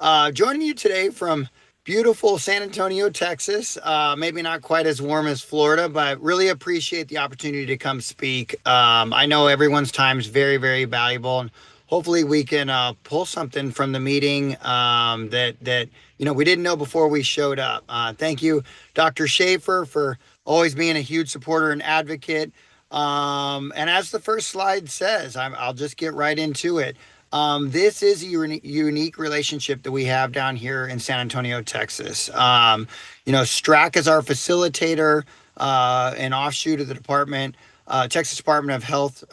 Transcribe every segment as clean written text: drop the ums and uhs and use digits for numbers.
Joining you today from beautiful San Antonio, Texas. Maybe not quite as warm as Florida, but really appreciate the opportunity to come speak. I know everyone's time is very, very valuable, and hopefully we can pull something from the meeting that we didn't know before we showed up. Thank you, Dr. Schaefer, for always being a huge supporter and advocate. And as the first slide says, I'll just get right into it. This is a unique relationship that we have down here in San Antonio, Texas. STRAC is our facilitator, an offshoot of the Texas Department of Health,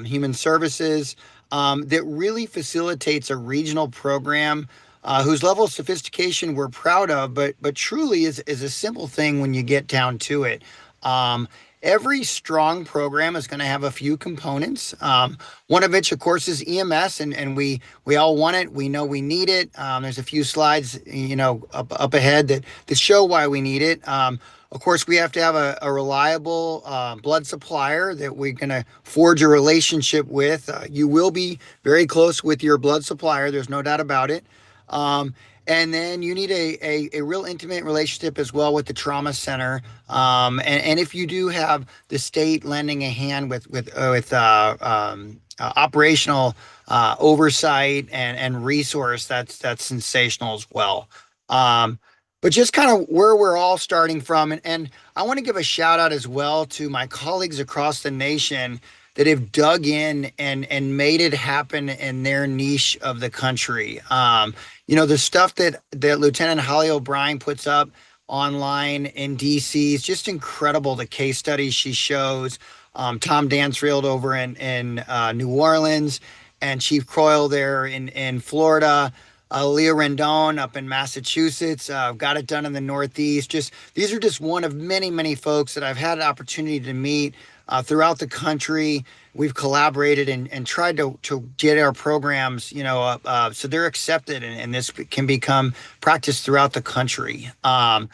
Human Services, that really facilitates a regional program whose level of sophistication we're proud of, but truly is a simple thing when you get down to it. Um, every strong program is going to have a few components. One of which, of course, is EMS, and we all want it. We know we need it. There's a few slides, up ahead that show why we need it. Of course, we have to have a reliable blood supplier that we're going to forge a relationship with. You will be very close with your blood supplier. There's no doubt about it. Um, and then you need a real intimate relationship as well with the trauma center. And if you do have the state lending a hand with operational oversight and resource, that's sensational as well. Um, but just kind of where we're all starting from, and I want to give a shout out as well to my colleagues across the nation that have dug in and made it happen in their niche of the country. The stuff that Lieutenant Holly O'Brien puts up online in DC is just incredible. The case studies she shows, Tom Dansfield over in New Orleans, and Chief Croyle there in Florida. Leo Rendon up in Massachusetts, got it done in the Northeast. These are just one of many, many folks that I've had an opportunity to meet throughout the country. We've collaborated and tried to get our programs, so they're accepted and this can become practiced throughout the country. But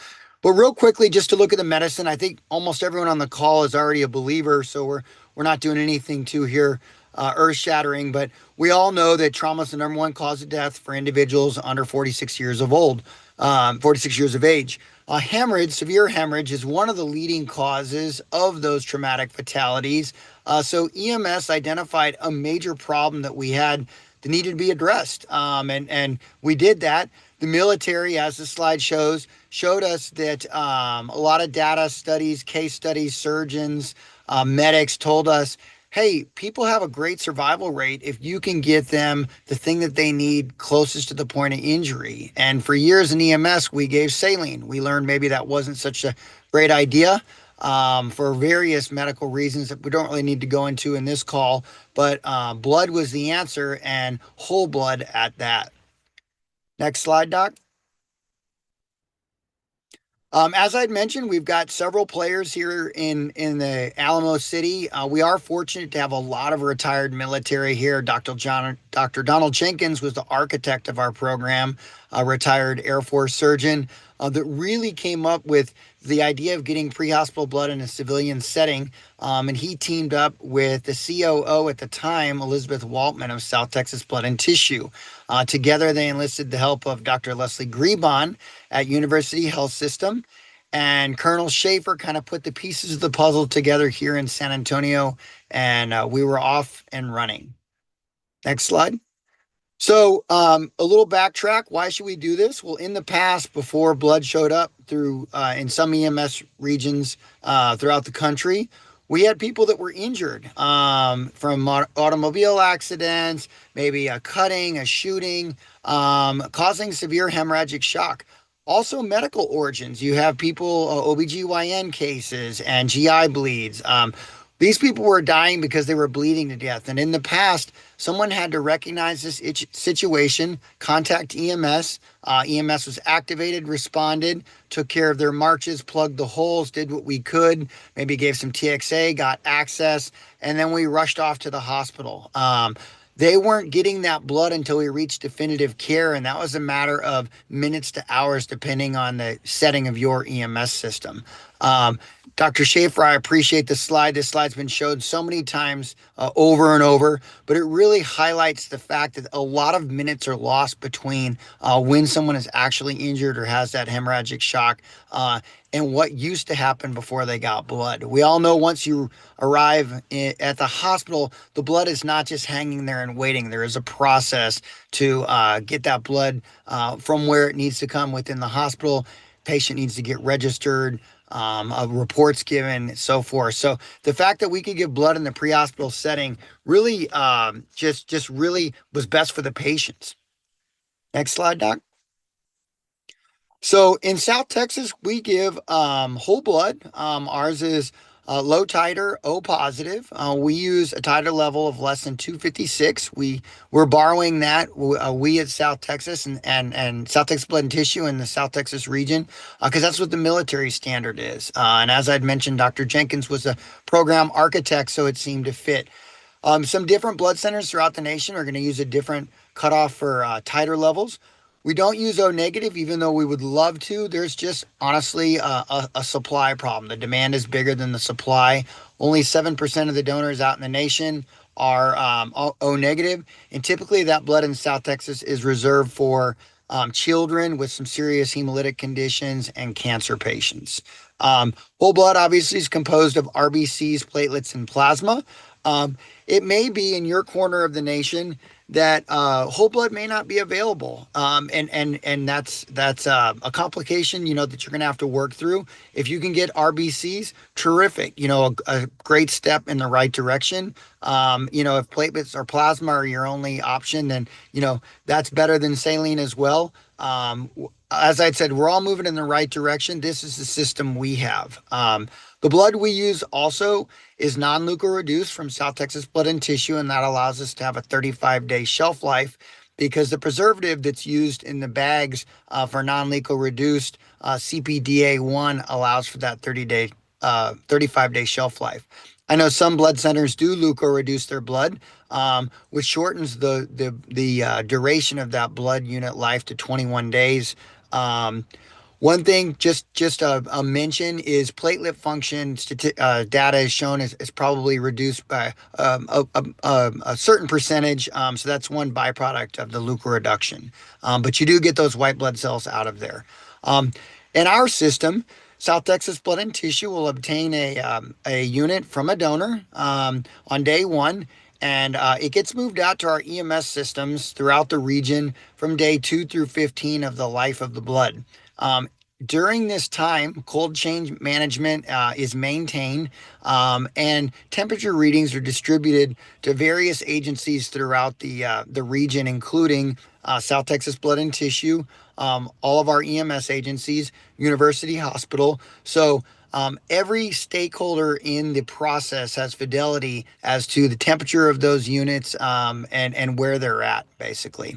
real quickly, just to look at the medicine, I think almost everyone on the call is already a believer, so we're not doing anything too here earth-shattering. But we all know that trauma is the number one cause of death for individuals under 46 years of 46 years of age. Hemorrhage, severe hemorrhage, is one of the leading causes of those traumatic fatalities. So EMS identified a major problem that we had that needed to be addressed, and we did that. The military, as the slide shows, showed us that a lot of data studies, case studies, surgeons, medics told us, hey, people have a great survival rate if you can get them the thing that they need closest to the point of injury. And for years in EMS, we gave saline. We learned maybe that wasn't such a great idea for various medical reasons that we don't really need to go into in this call. But blood was the answer, and whole blood at that. Next slide, Doc. As I'd mentioned, we've got several players here in the Alamo City. We are fortunate to have a lot of retired military here. Dr. Donald Jenkins was the architect of our program, a retired Air Force surgeon that really came up with the idea of getting pre-hospital blood in a civilian setting. And he teamed up with the COO at the time, Elizabeth Waltman of South Texas Blood and Tissue. Together, they enlisted the help of Dr. Leslie Grebon at University Health System. And Colonel Schaefer kind of put the pieces of the puzzle together here in San Antonio, and we were off and running. Next slide. So a little backtrack. Why should we do this? Well, in the past, before blood showed up in some EMS regions throughout the country, we had people that were injured from automobile accidents, maybe a cutting, a shooting, causing severe hemorrhagic shock. Also medical origins. You have people, OBGYN cases and GI bleeds. These people were dying because they were bleeding to death. And in the past, someone had to recognize this situation, contact EMS. EMS was activated, responded, took care of their marches, plugged the holes, did what we could, maybe gave some TXA, got access, and then we rushed off to the hospital. They weren't getting that blood until we reached definitive care, and that was a matter of minutes to hours, depending on the setting of your EMS system. Dr. Schaefer, I appreciate the slide. This slide's been showed so many times over and over, but it really highlights the fact that a lot of minutes are lost between when someone is actually injured or has that hemorrhagic shock and what used to happen before they got blood. We all know once you arrive at the hospital, the blood is not just hanging there and waiting. There is a process to get that blood from where it needs to come within the hospital. Patient needs to get registered, reports given, so forth. So the fact that we could give blood in the pre-hospital setting really just really was best for the patients. Next slide, Doc. So in South Texas, we give whole blood. Ours is low titer, O positive. We use a titer level of less than 256. We're borrowing that. We at South Texas and South Texas Blood and Tissue in the South Texas region, because that's what the military standard is. And as I'd mentioned, Dr. Jenkins was a program architect, so it seemed to fit. Some different blood centers throughout the nation are going to use a different cutoff for titer levels. We don't use O negative, even though we would love to. There's just honestly a supply problem. The demand is bigger than the supply. Only 7% of the donors out in the nation are O negative. And typically that blood in South Texas is reserved for children with some serious hemolytic conditions and cancer patients. Whole blood obviously is composed of RBCs, platelets, and plasma. It may be in your corner of the nation that whole blood may not be available, and that's a complication, that you're going to have to work through. If you can get RBCs, terrific, a great step in the right direction. If platelets or plasma are your only option, then that's better than saline as well. As I said, we're all moving in the right direction. This is the system we have. The blood we use also is non-leukoreduced from South Texas Blood and Tissue, and that allows us to have a 35-day shelf life because the preservative that's used in the bags for non-leukoreduced CPDA1 allows for that 35-day shelf life. I know some blood centers do leukoreduce their blood, which shortens the duration of that blood unit life to 21 days. One thing, just a mention, is platelet function data is shown is probably reduced by a certain percentage. So that's one byproduct of the leukoreduction. But you do get those white blood cells out of there. In our system, South Texas Blood and Tissue will obtain a unit from a donor on day one, and it gets moved out to our EMS systems throughout the region from day 2 through 15 of the life of the blood. During this time, cold chain management is maintained, and temperature readings are distributed to various agencies throughout the region, including South Texas Blood and Tissue, all of our EMS agencies, University Hospital. So every stakeholder in the process has fidelity as to the temperature of those units and where they're at, basically.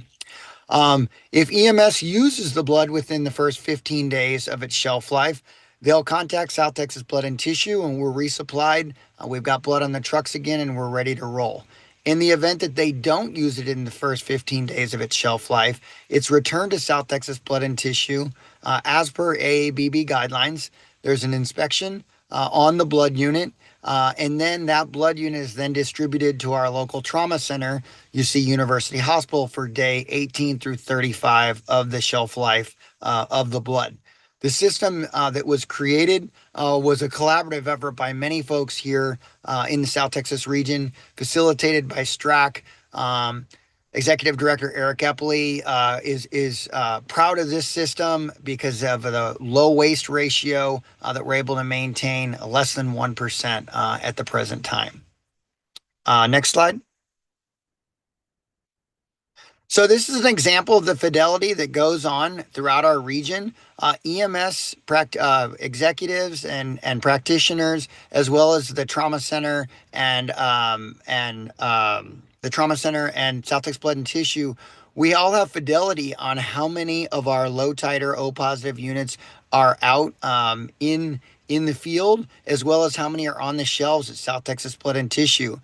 If EMS uses the blood within the first 15 days of its shelf life, they'll contact South Texas Blood and Tissue and we're resupplied. We've got blood on the trucks again and we're ready to roll. In the event that they don't use it in the first 15 days of its shelf life, it's returned to South Texas Blood and Tissue. As per AABB guidelines, there's an inspection on the blood unit. And then that blood unit is then distributed to our local trauma center, UC University Hospital, for day 18 through 35 of the shelf life of the blood. The system that was created was a collaborative effort by many folks here in the South Texas region, facilitated by STRAC. Executive Director Eric Epley is proud of this system because of the low waste ratio that we're able to maintain, less than 1% at the present time. Next slide. So this is an example of the fidelity that goes on throughout our region. EMS executives and practitioners, as well as the trauma center and South Texas Blood and Tissue, we all have fidelity on how many of our low titer O positive units are out in the field, as well as how many are on the shelves at South Texas Blood and Tissue.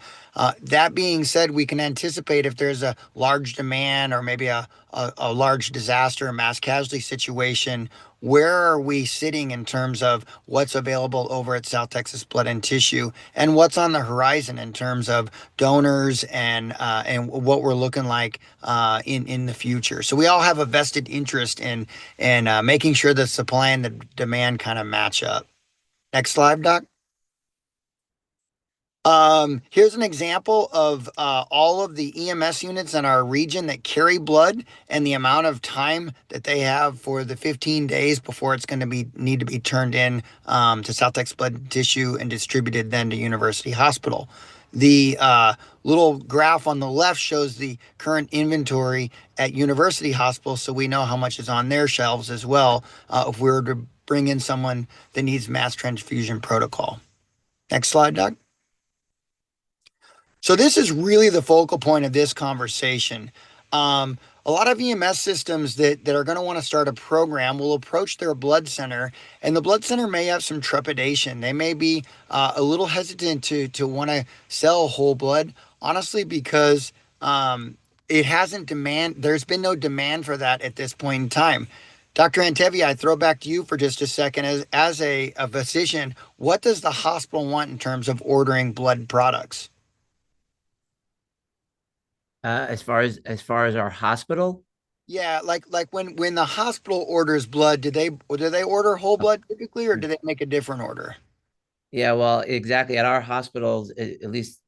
That being said, we can anticipate if there's a large demand or maybe a large disaster, a mass casualty situation, where are we sitting in terms of what's available over at South Texas Blood and Tissue and what's on the horizon in terms of donors and what we're looking like in the future. So we all have a vested interest in making sure the supply and the demand kind of match up. Next slide, Doc. Here's an example of all of the EMS units in our region that carry blood and the amount of time that they have for the 15 days before it's going to need to be turned in to South Texas Blood and Tissue and distributed then to University Hospital. The little graph on the left shows the current inventory at University Hospital, so we know how much is on their shelves as well if we were to bring in someone that needs mass transfusion protocol. Next slide, Doc. So this is really the focal point of this conversation. A lot of EMS systems that are going to want to start a program will approach their blood center, and the blood center may have some trepidation. They may be a little hesitant to want to sell whole blood, honestly, because it hasn't demand. There's been no demand for that at this point in time. Dr. Antevi, I throw back to you for just a second. As a physician, what does the hospital want in terms of ordering blood products? As far as our hospital. Yeah, like when the hospital orders blood, do they order whole Oh, blood typically, or mm. do they make a different order? Yeah, well, exactly. At our hospitals, at least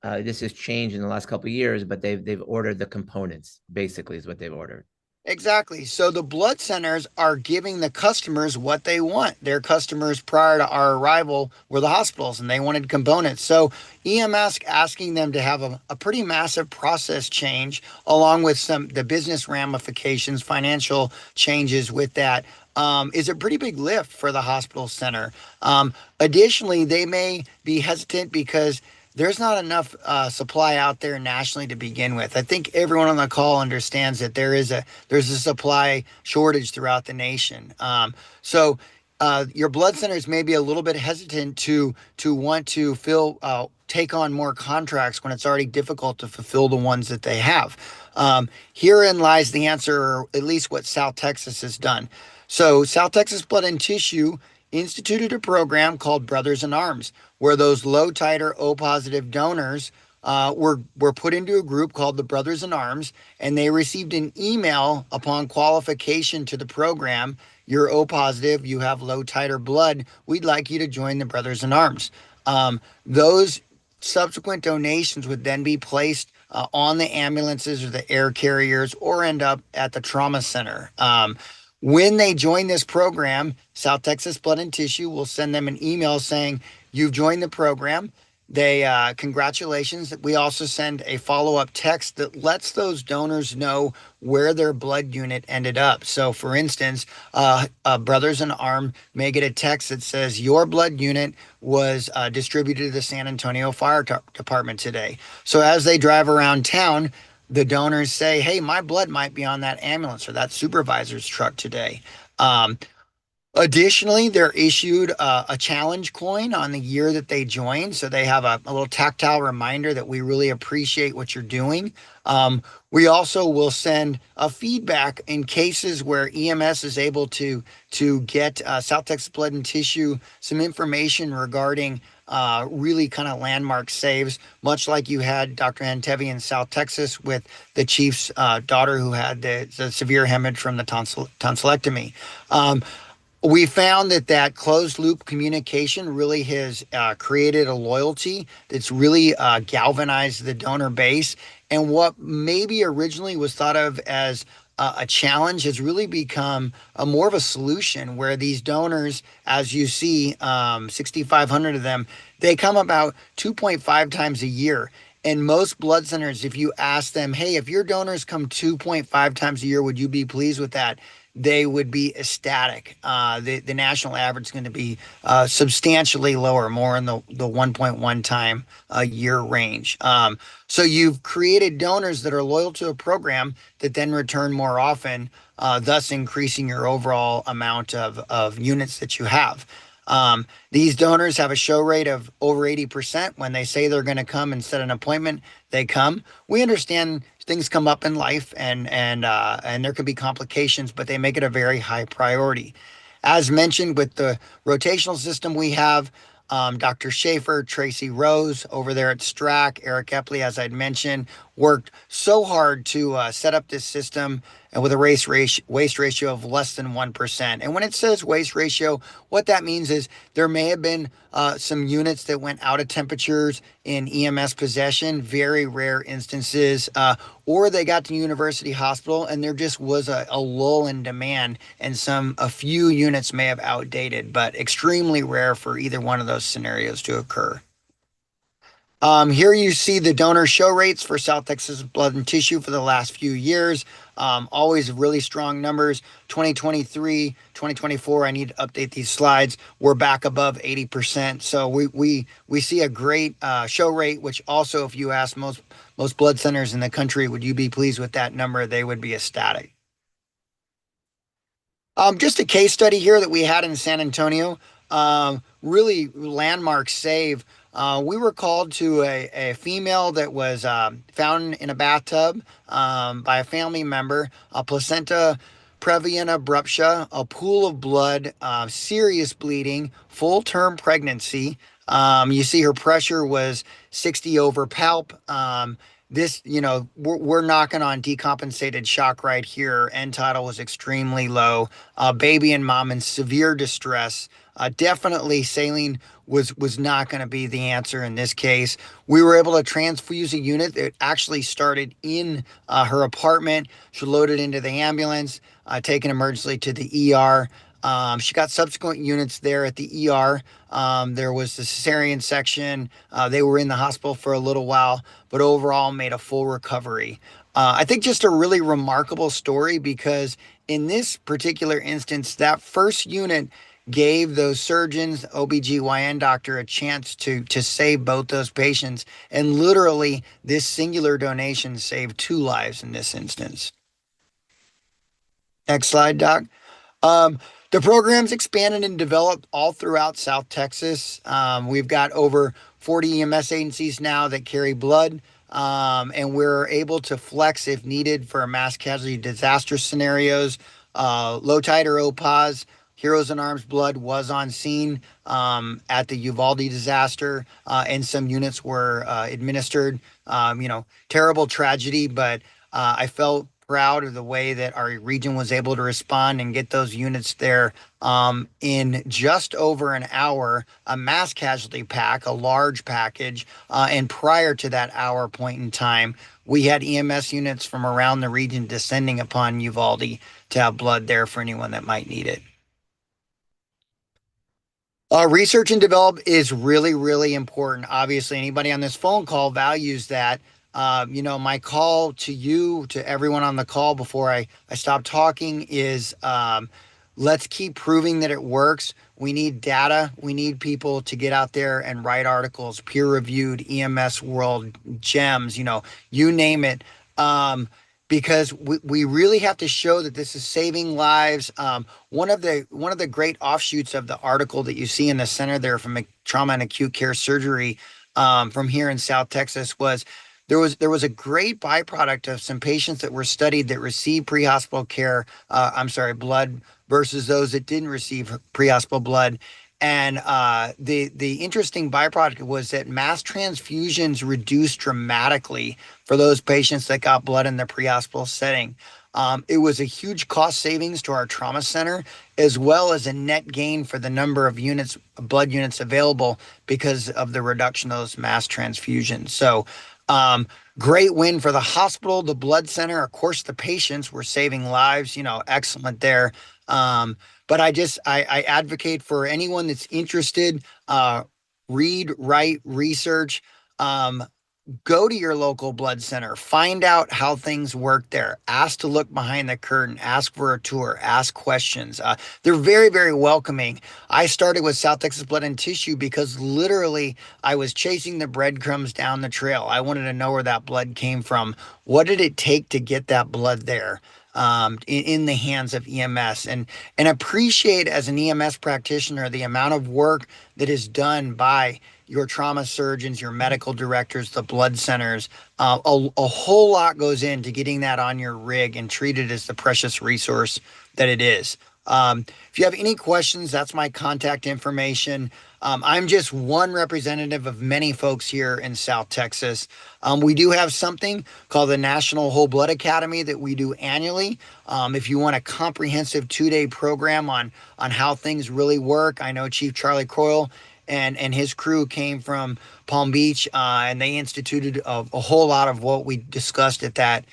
this has changed in the last couple of years, but they've ordered the components. Basically, is what they've ordered. Exactly. So the blood centers are giving the customers what they want. Their customers prior to our arrival were the hospitals and they wanted components. So EMS asking them to have a pretty massive process change along with the business ramifications, financial changes with that is a pretty big lift for the hospital center. Additionally, they may be hesitant because there's not enough supply out there nationally to begin with. I think everyone on the call understands that there's a supply shortage throughout the nation. So your blood centers may be a little bit hesitant to want to take on more contracts when it's already difficult to fulfill the ones that they have. Herein lies the answer, or at least what South Texas has done. So South Texas Blood and Tissue instituted a program called Brothers in Arms, where those low-titer O-positive donors were put into a group called the Brothers in Arms, and they received an email upon qualification to the program. You're O-positive, you have low-titer blood. We'd like you to join the Brothers in Arms. Those subsequent donations would then be placed on the ambulances or the air carriers or end up at the trauma center. When they join this program, South Texas Blood and Tissue will send them an email saying, you've joined the program. They congratulations. We also send a follow-up text that lets those donors know where their blood unit ended up. So, for instance, Brothers in Arm may get a text that says your blood unit was distributed to the San Antonio Fire Department today. So, as they drive around town, the donors say, "Hey, my blood might be on that ambulance or that supervisor's truck today." Um, Additionally, they're issued a challenge coin on the year that they join. So they have a little tactile reminder that we really appreciate what you're doing. We also will send a feedback in cases where EMS is able to get South Texas Blood and Tissue some information regarding really kind of landmark saves, much like you had Dr. Antevi in South Texas with the chief's daughter who had the severe hemorrhage from the tonsillectomy. We found that closed loop communication really has created a loyalty that's really galvanized the donor base. And what maybe originally was thought of as a challenge has really become more of a solution where these donors, as you see, 6,500 of them, they come about 2.5 times a year. And most blood centers, if you ask them, hey, if your donors come 2.5 times a year, would you be pleased with that? They would be ecstatic. The national average is going to be substantially lower, more in the 1.1 time a year range. So you've created donors that are loyal to a program that then return more often, thus increasing your overall amount of units that you have. These donors have a show rate of over 80%. When they say they're going to come and set an appointment, they come. We understand things come up in life, and there could be complications, but they make it a very high priority. As mentioned, with the rotational system we have, Dr. Schaefer, Tracy Rose over there at STRAC, Eric Epley, as I'd mentioned, worked so hard to set up this system and with a waste ratio of less than 1%. And when it says waste ratio, what that means is there may have been some units that went out of temperatures in EMS possession, very rare instances, or they got to University Hospital and there just was a lull in demand, and a few units may have outdated, but extremely rare for either one of those scenarios to occur. Here you see the donor show rates for South Texas Blood and Tissue for the last few years. Always really strong numbers. 2023, 2024, I need to update these slides. We're back above 80%. So we see a great show rate, which also, if you ask most blood centers in the country, would you be pleased with that number? They would be ecstatic. Just a case study here that we had in San Antonio. Really landmark save. We were called to a female that was found in a bathtub by a family member, a placenta previa abruptia, a pool of blood, serious bleeding, full-term pregnancy. You see her pressure was 60 over palp. We're knocking on decompensated shock right here. End tidal was extremely low. Baby and mom in severe distress. Definitely saline was not going to be the answer in this case. We were able to transfuse a unit that actually started in her apartment. She loaded into the ambulance, taken emergency to the ER. She got subsequent units there at the ER. There was the cesarean section. They were in the hospital for a little while, but overall made a full recovery. I think just a really remarkable story, because in this particular instance, that first unit gave those surgeons, OBGYN doctor, a chance to save both those patients. And literally, this singular donation saved 2 lives in this instance. Next slide, Doc. Um, the program's expanded and developed all throughout South Texas. We've got over 40 EMS agencies now that carry blood, and we're able to flex if needed for mass casualty disaster scenarios. Low-titer OPAs, Heroes in Arms blood was on scene at the Uvalde disaster, and some units were administered. Terrible tragedy, but I felt proud of the way that our region was able to respond and get those units there in just over an hour, a mass casualty pack, a large package. And prior to that hour point in time, we had EMS units from around the region descending upon Uvalde to have blood there for anyone that might need it. Research and develop is really, really important. Obviously, anybody on this phone call values that. My call to you, to everyone on the call before I stop talking is let's keep proving that it works. We need data. We need people to get out there and write articles, peer-reviewed, EMS World, GEMS, you name it. Because we really have to show that this is saving lives. One of the great offshoots of the article that you see in the center there from Trauma and Acute Care Surgery from here in South Texas was there was a great byproduct of some patients that were studied that received pre-hospital care, blood, versus those that didn't receive pre-hospital blood. And the interesting byproduct was that mass transfusions reduced dramatically for those patients that got blood in the pre-hospital setting. It was a huge cost savings to our trauma center, as well as a net gain for the number of blood units available because of the reduction of those mass transfusions. So great win for the hospital, the blood center. Of course, the patients were saving lives, excellent there. But I advocate for anyone that's interested, read, write, research, go to your local blood center, find out how things work there, ask to look behind the curtain, ask for a tour, ask questions. They're very, very welcoming. I started with South Texas Blood and Tissue because literally I was chasing the breadcrumbs down the trail. I wanted to know where that blood came from. What did it take to get that blood there? in the hands of EMS, and appreciate as an EMS practitioner the amount of work that is done by your trauma surgeons, your medical directors, the blood centers. A whole lot goes into getting that on your rig and treat it as the precious resource that it is. If you have any questions, that's my contact information. I'm just one representative of many folks here in South Texas. We do have something called the National Whole Blood Academy that we do annually. If you want a comprehensive 2-day program on how things really work, I know Chief Charlie Croyle and his crew came from Palm Beach, and they instituted a whole lot of what we discussed at that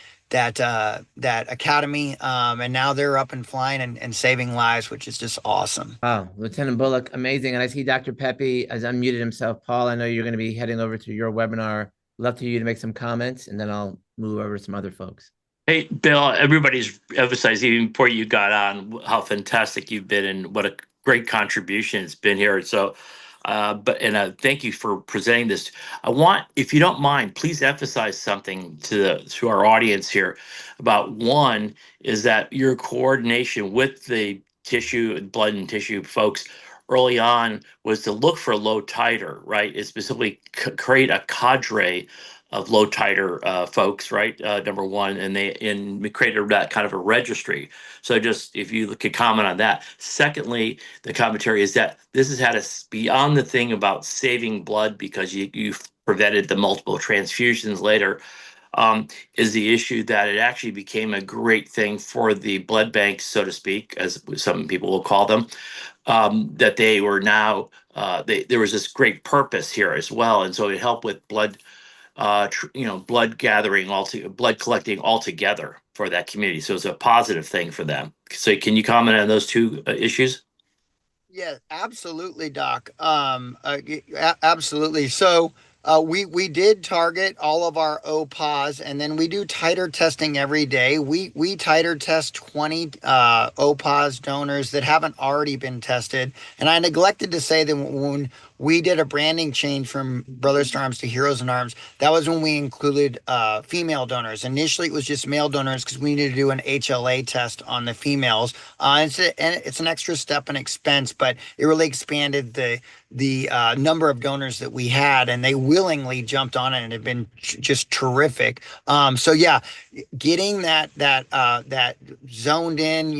academy, and now they're up and flying and saving lives, which is just awesome. Wow, Lieutenant Bullock, amazing. And I see Dr. Pepe has unmuted himself. Paul, I know you're going to be heading over to your webinar. Love for you to make some comments, and then I'll move over to some other folks. Hey, Bill, everybody's emphasized even before you got on how fantastic you've been and what a great contribution it's been here. So, thank you for presenting this. I want, if you don't mind, please emphasize something to our audience here about one is that your coordination with the blood and tissue folks early on was to look for low titer, right? It's specifically create a cadre of low titer folks, right? Number one, and we created that kind of a registry. So just if you could comment on that. Secondly, the commentary is that this has had us beyond the thing about saving blood because you prevented the multiple transfusions later. Is the issue that it actually became a great thing for the blood banks, so to speak, as some people will call them, that they were now, there was this great purpose here as well. And so it helped with blood blood gathering, blood collecting altogether for that community. So it's a positive thing for them. So can you comment on those two issues? Yeah, absolutely, Doc. Absolutely. So we did target all of our OPAs, and then we do titer testing every day. We titer test 20 OPAs donors that haven't already been tested. And I neglected to say that when we did a branding change from Brothers in Arms to Heroes in Arms, that was when we included female donors. Initially, it was just male donors because we needed to do an HLA test on the females. It's an extra step and expense, but it really expanded the number of donors that we had, and they willingly jumped on it and have been just terrific. So yeah, getting that zoned in,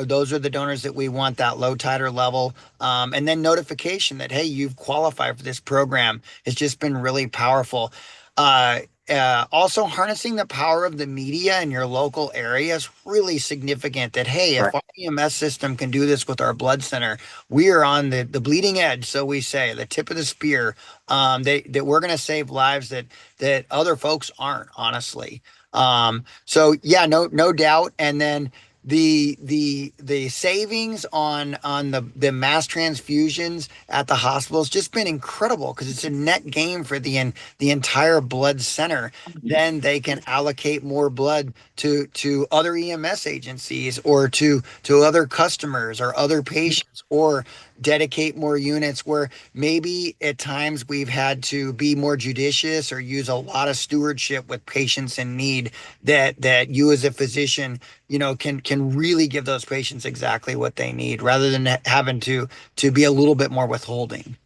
those are the donors that we want, that low titer level, and then notification that, hey, you've qualified for this program has just been really powerful. Also harnessing the power of the media in your local area is really significant. That, hey, if Right. our EMS system can do this with our blood center, we are on the bleeding edge, so we say, the tip of the spear. That we're going to save lives that other folks aren't, honestly. So yeah, no doubt. And then the savings on the mass transfusions at the hospital has just been incredible because it's a net gain for the entire blood center. Then they can allocate more blood to other EMS agencies or to other customers or other patients, or dedicate more units where maybe at times we've had to be more judicious or use a lot of stewardship with patients in need, that you as a physician can really give those patients exactly what they need rather than having to be a little bit more withholding.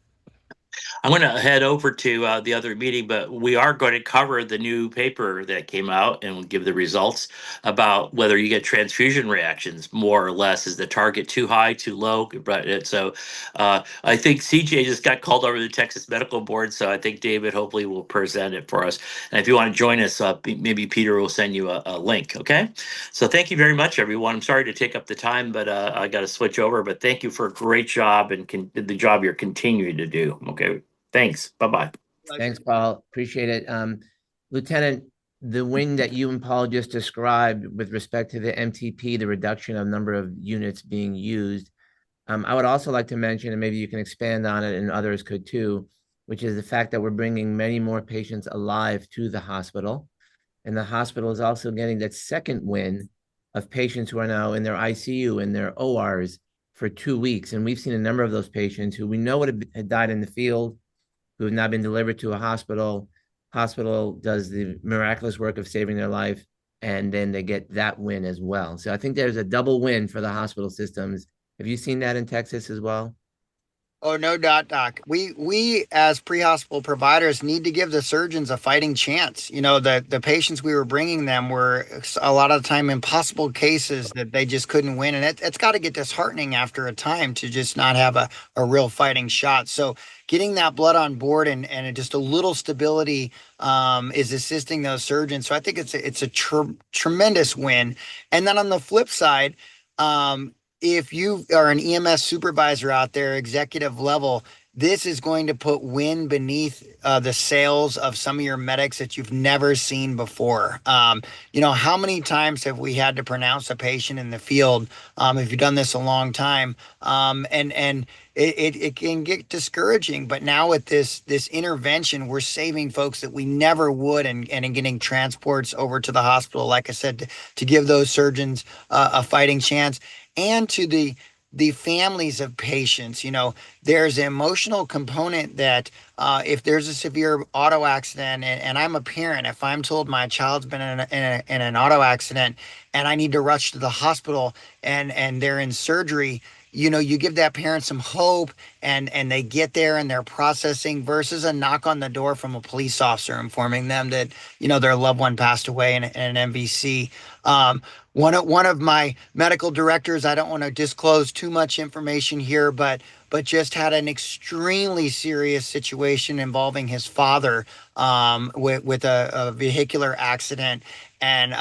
I'm going to head over to the other meeting, but we are going to cover the new paper that came out and we'll give the results about whether you get transfusion reactions more or less. Is the target too high, too low? But so I think CJ just got called over to the Texas Medical Board, so I think David hopefully will present it for us. And if you want to join us, maybe Peter will send you a link. Okay. So thank you very much, everyone. I'm sorry to take up the time, but I got to switch over. But thank you for a great job and the job you're continuing to do. Okay. Thanks. Bye-bye. Pleasure. Thanks, Paul. Appreciate it. Lieutenant, the win that you and Paul just described with respect to the MTP, the reduction of number of units being used, I would also like to mention, and maybe you can expand on it and others could too, which is the fact that we're bringing many more patients alive to the hospital. And the hospital is also getting that second win of patients who are now in their ICU and their ORs for 2 weeks. And we've seen a number of those patients who we know would have died in the field, who have now been delivered to a hospital. Hospital does the miraculous work of saving their life. and then they get that win as well. So I think there's a double win for the hospital systems. Have you seen that in Texas as well? Oh, no doubt, Doc. We as pre-hospital providers need to give the surgeons a fighting chance. You know, the patients we were bringing them were a lot of the time impossible cases that they just couldn't win, and it's got to get disheartening after a time to just not have a real fighting shot. So getting that blood on board and just a little stability is assisting those surgeons. So I think it's a tremendous win. And then on the flip side. If you are an EMS supervisor out there, executive level, this is going to put wind beneath the sails of some of your medics that you've never seen before. You know, how many times have we had to pronounce a patient in the field? If you've done this a long time, and it can get discouraging. But now with this intervention, we're saving folks that we never would, and in getting transports over to the hospital. Like I said, to give those surgeons a fighting chance, and to the families of patients. You know, there's an emotional component that if there's a severe auto accident, and I'm a parent, if I'm told my child's been in an auto accident and I need to rush to the hospital and they're in surgery, you know, you give that parent some hope, and they get there and they're processing, versus a knock on the door from a police officer informing them that, you know, their loved one passed away in an MVC. One of my medical directors, I don't want to disclose too much information here, but just had an extremely serious situation involving his father, with a vehicular accident. And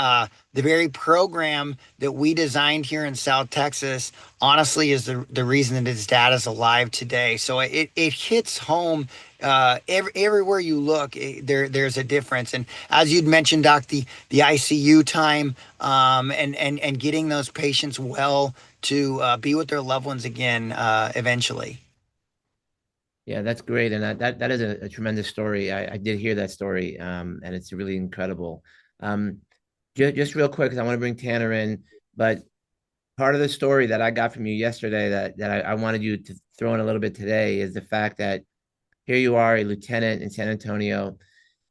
the very program that we designed here in South Texas, honestly, is the reason that his dad is alive today. So it hits home everywhere you look. There's a difference. And as you'd mentioned, Doc, the ICU time, and getting those patients well to be with their loved ones again eventually. Yeah, that's great, and that is a tremendous story. I did hear that story, and it's really incredible. Um, just real quick, because I want to bring Tanner in, but part of the story that I got from you yesterday that I wanted you to throw in a little bit today is the fact that here you are, a lieutenant in San Antonio,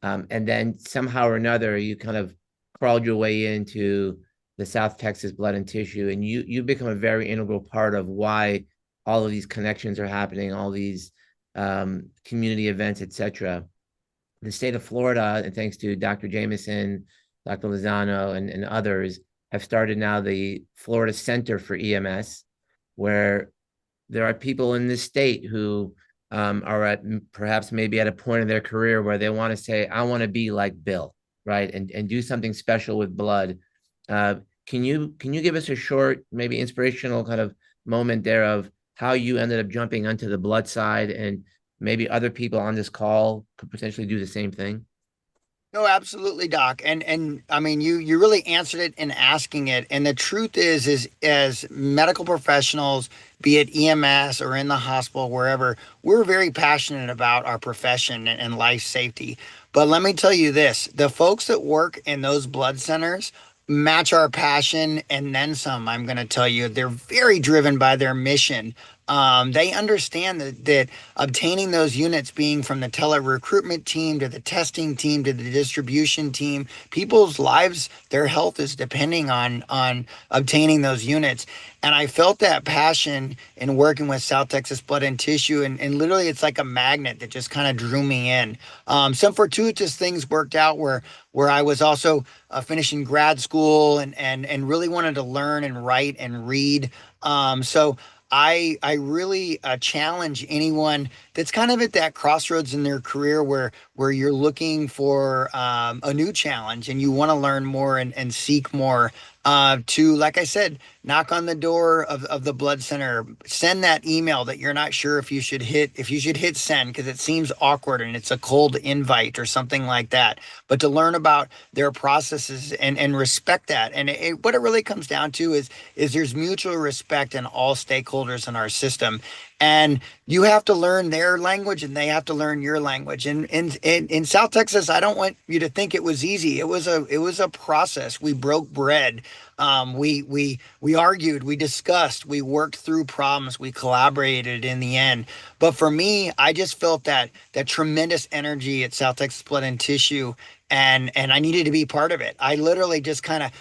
and then somehow or another you kind of crawled your way into the South Texas Blood and Tissue, and you become a very integral part of why all of these connections are happening, all these community events, etc. The state of Florida, and thanks to Dr. Jameson, Dr. Lozano, and others, have started now the Florida Center for EMS, where there are people in this state who are at perhaps maybe at a point in their career where they want to say, I want to be like Bill, right? And do something special with blood. Can you give us a short, maybe inspirational kind of moment there of how you ended up jumping onto the blood side, and maybe other people on this call could potentially do the same thing? No, absolutely, Doc. And I mean, you really answered it in asking it. And the truth is as medical professionals, be it EMS or in the hospital, wherever, we're very passionate about our profession and life safety. But let me tell you this, the folks that work in those blood centers match our passion and then some. I'm going to tell you, they're very driven by their mission. They understand that obtaining those units, being from the tele recruitment team to the testing team to the distribution team, people's lives, their health is depending on obtaining those units. And I felt that passion in working with South Texas Blood and Tissue, and literally it's like a magnet that just kind of drew me in. Some fortuitous things worked out where I was also finishing grad school, and really wanted to learn and write and read. So I really challenge anyone that's kind of at that crossroads in their career where you're looking for a new challenge and you want to learn more and seek more, to, like I said, knock on the door of the blood center, send that email that you're not sure if you should hit send because it seems awkward and it's a cold invite or something like that. But to learn about their processes and respect that. And what it really comes down to is there's mutual respect in all stakeholders in our system. And you have to learn their language and they have to learn your language. And in South Texas, I don't want you to think it was easy. It was a process. We broke bread. We argued, we discussed, we worked through problems, we collaborated in the end. But for me, I just felt that tremendous energy at South Texas Blood and Tissue, and I needed to be part of it. I literally just kind of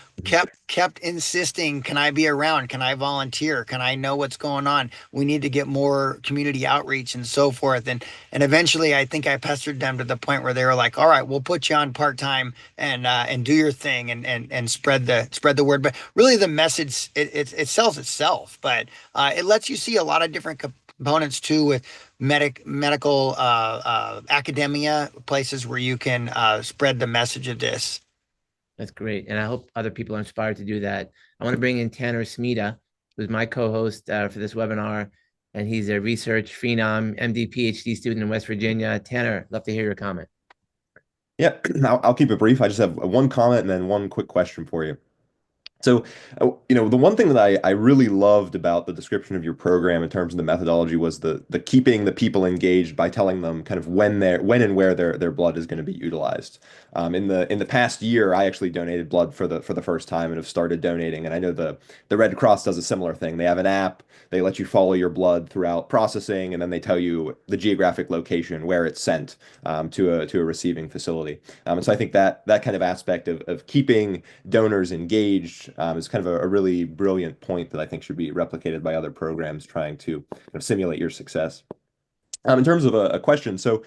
kept insisting, can I be around? Can I volunteer? Can I know what's going on? We need to get more community outreach and so forth. And eventually I think I pestered them to the point where they were like, all right, we'll put you on part-time and do your thing and spread the word. But really the message, it sells itself, but it lets you see a lot of different components too, with medical academia, places where you can spread the message of this. That's great. And I hope other people are inspired to do that. I want to bring in Tanner Smita, who's my co-host for this webinar. And he's a research phenom, MD, PhD student in West Virginia. Tanner, love to hear your comment. Yeah, I'll keep it brief. I just have one comment and then one quick question for you. So, the one thing that I really loved about the description of your program in terms of the methodology was the keeping the people engaged by telling them kind of when and where their blood is going to be utilized. In the past year, I actually donated blood for the first time and have started donating. And I know the Red Cross does a similar thing. They have an app. They let you follow your blood throughout processing, and then they tell you the geographic location where it's sent to a receiving facility. And so I think that kind of aspect of keeping donors engaged is kind of a really brilliant point that I think should be replicated by other programs trying to kind of simulate your success. In terms of a question, so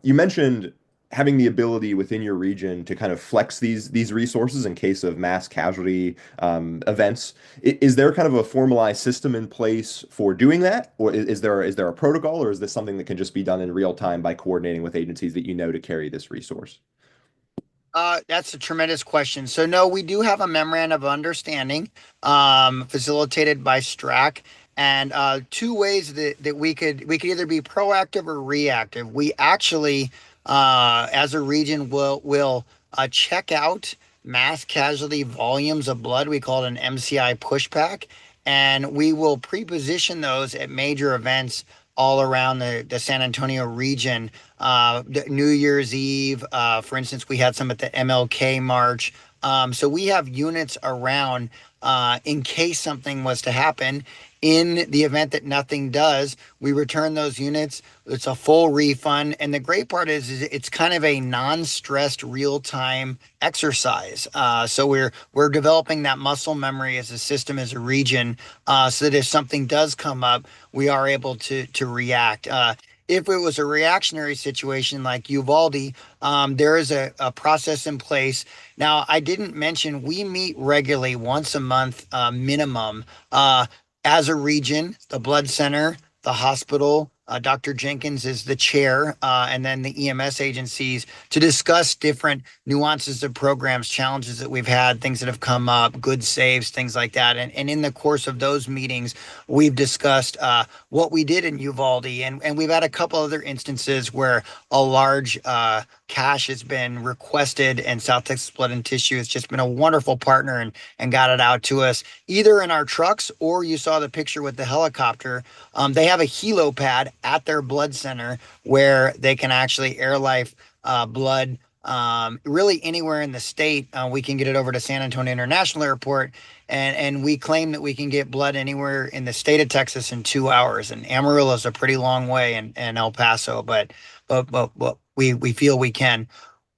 you mentioned having the ability within your region to kind of flex these resources in case of mass casualty events. Is there kind of a formalized system in place for doing that, or is there a protocol, or is this something that can just be done in real time by coordinating with agencies that you know to carry this resource? That's a tremendous question. So no, we do have a memorandum of understanding facilitated by STRAC, and two ways that we could either be proactive or reactive. We actually, as a region, will check out mass casualty volumes of blood. We call it an MCI pushback, and we will pre-position those at major events all around the San Antonio region. New Year's Eve, for instance, we had some at the MLK March. So we have units around in case something was to happen. In the event that nothing does, we return those units. It's a full refund. And the great part is it's kind of a non-stressed real-time exercise. So we're developing that muscle memory as a system, as a region, so that if something does come up, we are able to react. If it was a reactionary situation like Uvalde, there is a process in place. Now, I didn't mention we meet regularly once a month minimum as a region, the blood center, the hospital. Dr. Jenkins is the chair, and then the EMS agencies to discuss different nuances of programs, challenges that we've had, things that have come up, good saves, things like that. And in the course of those meetings, we've discussed what we did in Uvalde, and we've had a couple other instances where a large cash has been requested, and South Texas Blood and Tissue has just been a wonderful partner and got it out to us either in our trucks, or you saw the picture with the helicopter. They have a helo pad at their blood center where they can actually air life blood really anywhere in the state. We can get it over to San Antonio International Airport, and we claim that we can get blood anywhere in the state of Texas in 2 hours. And Amarillo is a pretty long way, and El Paso, but we feel we can.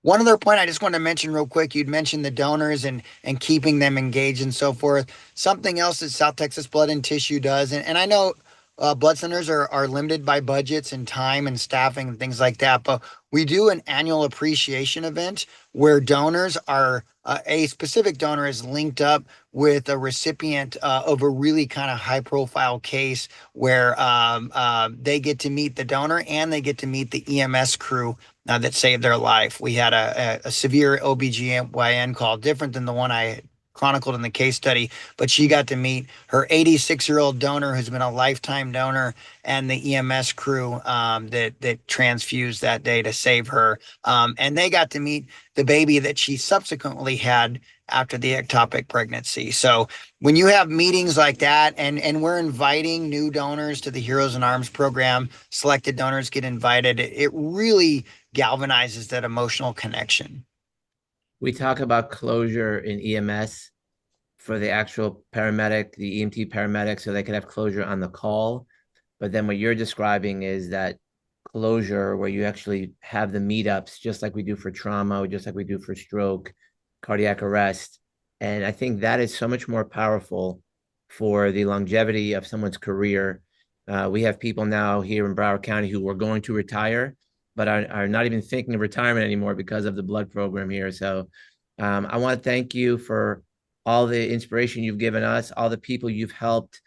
One other point I just wanted to mention real quick, you'd mentioned the donors and keeping them engaged and so forth. Something else that South Texas Blood and Tissue does, and I know blood centers are limited by budgets and time and staffing and things like that, but we do an annual appreciation event where donors are, a specific donor is linked up with a recipient of a really kind of high profile case where they get to meet the donor and they get to meet the EMS crew that saved their life. We had a severe OBGYN call, different than the one I chronicled in the case study, but she got to meet her 86-year-old donor who's been a lifetime donor, and the EMS crew that transfused that day to save her. And they got to meet the baby that she subsequently had after the ectopic pregnancy. So when you have meetings like that, and we're inviting new donors to the Heroes in Arms program, selected donors get invited, it really galvanizes that emotional connection. We talk about closure in EMS for the actual paramedic, the EMT paramedic, so they could have closure on the call. But then what you're describing is that closure where you actually have the meetups, just like we do for trauma, just like we do for stroke, cardiac arrest. And I think that is so much more powerful for the longevity of someone's career. We have people now here in Broward County who are going to retire, but are not even thinking of retirement anymore because of the blood program here. So I want to thank you for all the inspiration you've given us, all the people you've helped.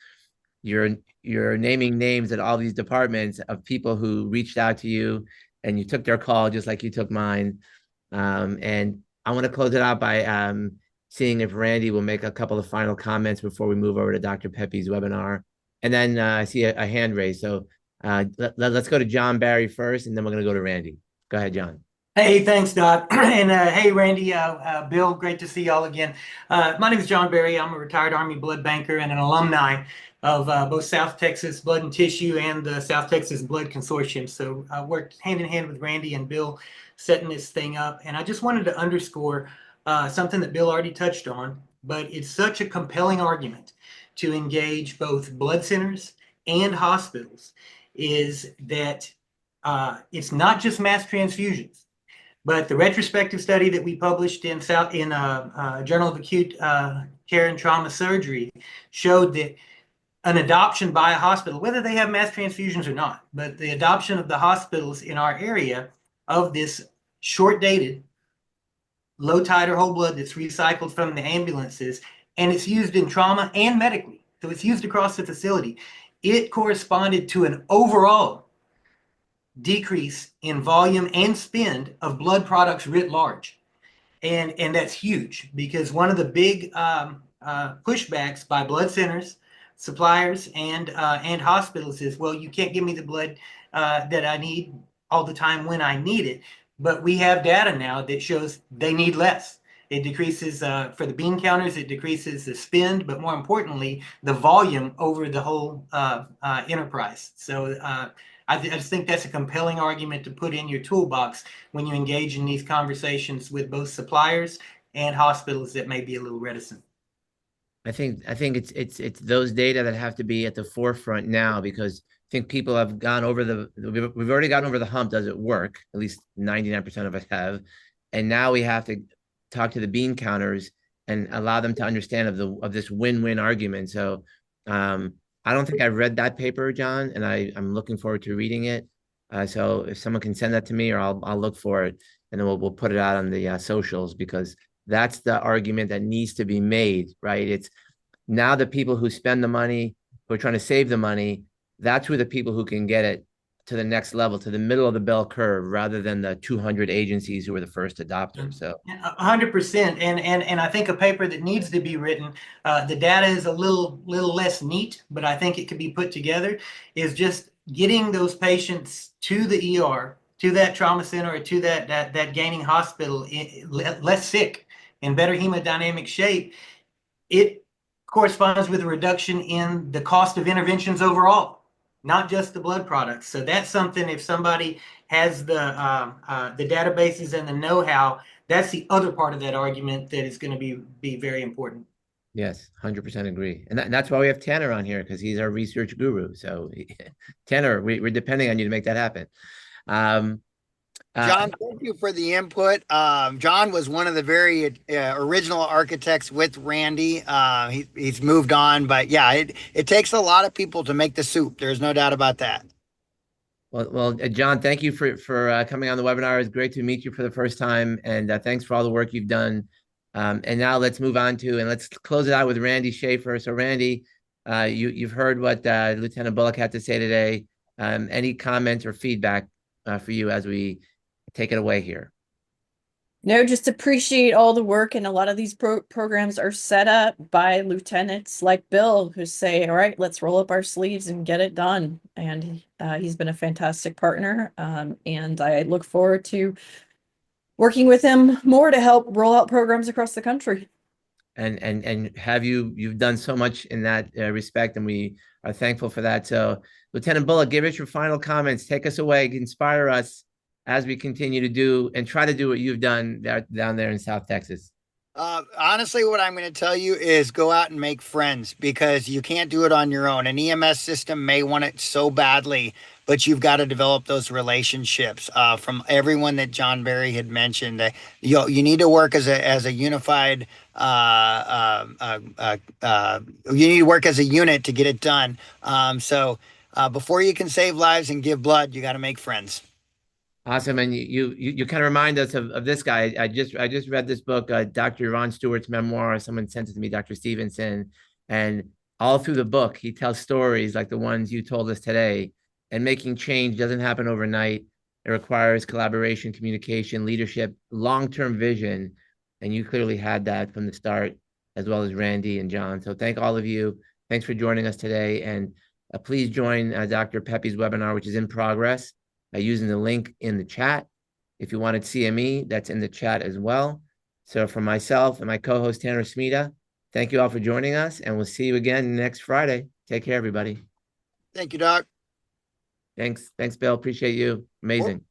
You're naming names at all these departments of people who reached out to you and you took their call just like you took mine. And I want to close it out by seeing if Randy will make a couple of final comments before we move over to Dr. Pepe's webinar. And then I see a hand raised. So let's go to John Barry first, and then we're going to go to Randy. Go ahead, John. Hey, thanks, Doc. And hey, Randy, Bill, great to see y'all again. My name is John Barry. I'm a retired Army blood banker and an alumni of both South Texas Blood and Tissue and the South Texas Blood Consortium. So I worked hand in hand with Randy and Bill setting this thing up. And I just wanted to underscore something that Bill already touched on, but it's such a compelling argument to engage both blood centers and hospitals is that it's not just mass transfusions. But the retrospective study that we published in Journal of Acute Care and Trauma Surgery showed that an adoption by a hospital, whether they have mass transfusions or not, but the adoption of the hospitals in our area of this short-dated, low-titer whole blood that's recycled from the ambulances, and it's used in trauma and medically, so it's used across the facility, it corresponded to an overall decrease in volume and spend of blood products writ large. And that's huge because one of the big pushbacks by blood centers, suppliers, and hospitals is, well, you can't give me the blood that I need all the time when I need it. But we have data now that shows they need less. It decreases for the bean counters, it decreases the spend, but more importantly, the volume over the whole enterprise. So I just think that's a compelling argument to put in your toolbox when you engage in these conversations with both suppliers and hospitals that may be a little reticent. I think it's those data that have to be at the forefront now, because I think people have gone over we've already gotten over the hump. Does it work? At least 99% of us have. And now we have to talk to the bean counters and allow them to understand of this win-win argument. So I don't think I've read that paper, John, and I'm looking forward to reading it. So if someone can send that to me, or I'll look for it, and then we'll put it out on the socials, because that's the argument that needs to be made, right? It's now the people who spend the money, who are trying to save the money, that's who the people who can get it to the next level, to the middle of the bell curve, rather than the 200 agencies who were the first adopters. So 100%. And I think a paper that needs to be written, the data is a little less neat, but I think it could be put together, is just getting those patients to the ER, to that trauma center, or to that gaining hospital less sick, in better hemodynamic shape. It corresponds with a reduction in the cost of interventions overall, not just the blood products. So that's something, if somebody has the databases and the know-how, that's the other part of that argument that is going to be very important. yes, 100% agree. And that's why we have Tanner on here, because he's our research guru. So Tanner, we're depending on you to make that happen. John, thank you for the input. John was one of the very original architects with Randy. He's moved on, but yeah, it takes a lot of people to make the soup. There's no doubt about that. Well, John, thank you for coming on the webinar. It's great to meet you for the first time, and thanks for all the work you've done. And now let's move on and let's close it out with Randy Schaefer. So Randy, you've heard what Lieutenant Bullock had to say today. Any comments or feedback for you as we take it away here? No, just appreciate all the work, and a lot of these programs are set up by lieutenants like Bill, who say, all right, let's roll up our sleeves and get it done. And he's been a fantastic partner, and I look forward to working with him more to help roll out programs across the country. And have you've done so much in that respect, and we are thankful for that. So Lieutenant Bullock, give us your final comments, take us away, inspire us as we continue to do and try to do what you've done down there in South Texas. Honestly, what I'm going to tell you is go out and make friends because you can't do it on your own. An EMS system may want it so badly, but you've got to develop those relationships. From everyone that John Barry had mentioned, you need to work as a unified. You need to work as a unit to get it done. Before you can save lives and give blood, you got to make friends. Awesome. And you kind of remind us of this guy. I just read this book, Dr. Ron Stewart's memoir. Someone sent it to me, Dr. Stevenson. And all through the book, he tells stories like the ones you told us today. And making change doesn't happen overnight. It requires collaboration, communication, leadership, long-term vision. And you clearly had that from the start, as well as Randy and John. So thank all of you. Thanks for joining us today. And please join Dr. Pepe's webinar, which is in progress, by using the link in the chat. If you wanted CME, that's in the chat as well. So for myself and my co-host Tanner Smita, thank you all for joining us, and we'll see you again next Friday. Take care, everybody. Thank you, Doc. Thanks, Bill. Appreciate you. Amazing.